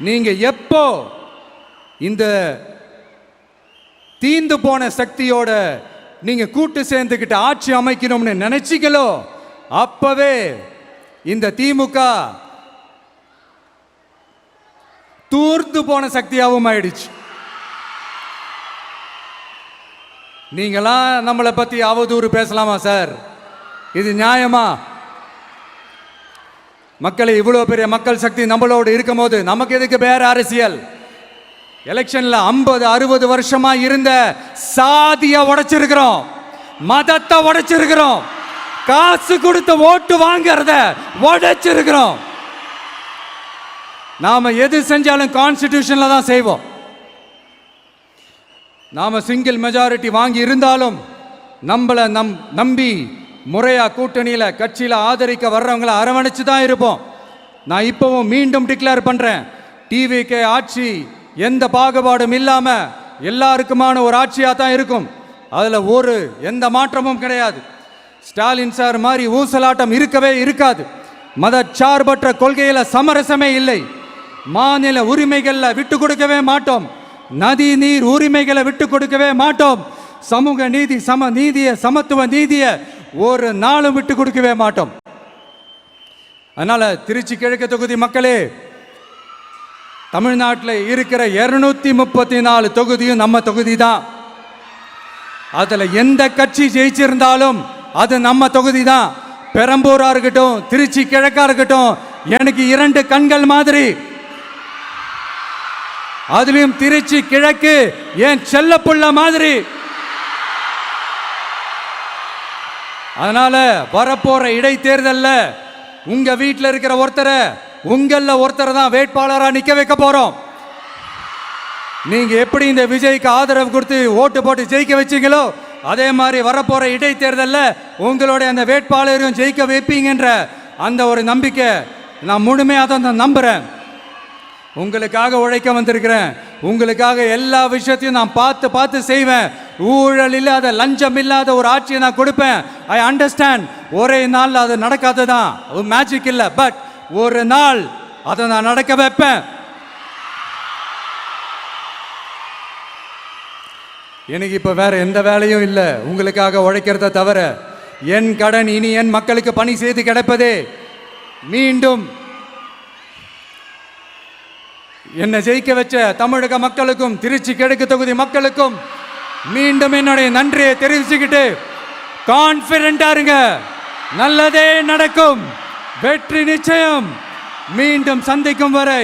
நீங்க எப்போ இந்த தீந்து போன சக்தியோட நீங்க கூட்டு சேர்ந்துக்கிட்டு ஆட்சி அமைக்கணும்னு நினைச்சீங்களோ அப்பவே இந்த திமுக தூர்த்து போன சக்தியாகவும் ஆயிடுச்சு. நீங்களாம் நம்மளை பத்தி அவதூறு பேசலாமா சார்? இது நியாயமா? மக்களை இவ்வளவு பெரிய மக்கள் சக்தி நம்மளோடு இருக்கும் போது நமக்கு எதுக்கு வேற அரசியல்? எலெக்ஷன்ல 50-60 வருஷமா இருந்த சாதிய உடைச்சிருக்கிறோம், மதத்தை உடைச்சிருக்கிறோம், காசு கொடுத்து ஓட்டு வாங்கறத உடைச்சிருக்கிறோம். நாம எது செஞ்சாலும் கான்ஸ்டிடியூஷன்ல தான் செய்வோம். நாம சிங்கிள் மெஜாரிட்டி வாங்கி இருந்தாலும் நம்மளை நம்பி முறையா கூட்டணியில கட்சியில ஆதரிக்க வர்றவங்களை அரவணைச்சு தான் இருப்போம். நான் இப்பவும் மீண்டும் டிக்ளேர் பண்றேன், டிவிகே ஆட்சி எந்த பாகுபாடும் இல்லாம எல்லாருக்குமான ஒரு ஆட்சியா தான் இருக்கும். அதுல எந்த மாற்றமும் கிடையாது. ஸ்டாலின் சார் மாதிரி ஊசலாட்டம் இருக்கவே இருக்காது. மதச்சார்பற்ற கொள்கையில சமரசமே இல்லை. மாநில உரிமைகள்ல விட்டு கொடுக்கவே மாட்டோம். நதி நீர் உரிமைகளை விட்டு கொடுக்கவே மாட்டோம். சமூக நீதி, சம நீதிய, சமத்துவ நீதிய ஒரு நாளும் விட்டு கொடுக்கவே மாட்டோம். அதனால திருச்சி கிழக்கு தொகுதி மக்களே, தமிழ்நாட்டில் இருக்கிற 234 தொகுதியும் நம்ம தொகுதி தான். அதுல எந்த கட்சி ஜெயிச்சிருந்தாலும் அது நம்ம தொகுதி தான். பெரம்பூரா இருக்கட்டும், திருச்சி கிழக்கா இருக்கட்டும், எனக்கு 2 கண்கள் மாதிரி. அதுலயும் திருச்சி கிழக்கு என் செல்ல புள்ள மாதிரி. அதனால வரப்போற இடைத்தேர்தல்ல உங்க வீட்டில் இருக்கிற ஒருத்தரை உங்கள ஒருத்தரை தான் வேட்பாளரா நிக்க வைக்க போறோம். நீங்க எப்படி இந்த விஜய்க்கு ஆதரவு கொடுத்து ஓட்டு போட்டு ஜெயிக்க வச்சீங்களோ அதே மாதிரி வரப்போற இடைத்தேர்தல்ல உங்களுடைய அந்த வேட்பாளரையும் ஜெயிக்க வைப்பீங்கன்ற அந்த ஒரு நம்பிக்கை நான் முழுமையாக தான் நம்புறேன். உங்களுக்காக உழைக்க வந்திருக்கிறேன். உங்களுக்காக எல்லா விஷயத்தையும் நான் பார்த்து செய்வேன். ஊழல் இல்லாத, லஞ்சம் இல்லாத ஒரு ஆட்சியை நான் கொடுப்பேன். I understand. ஒரே நாள் அது நடக்காததான், மேஜிக் இல்லை. பட் ஒரு நாள் அதை நான் நடக்க வைப்பேன். எனக்கு இப்ப வேற எந்த வேலையும் இல்லை உங்களுக்காக உழைக்கிறத தவிர. என் கடன் இனி என் மக்களுக்கு பணி செய்து கிடைப்பதே. மீண்டும் என்னை ஜெயிக்க வச்ச தமிழக மக்களுக்கும் திருச்சி கிழக்கு தொகுதி மக்களுக்கும் மீண்டும் என்னுடைய நன்றியை தெரிவிச்சுக்கிட்டு கான்பிடண்டா இருங்க, நல்லதே நடக்கும், வெற்றி நிச்சயம். மீண்டும் சந்திக்கும் வரை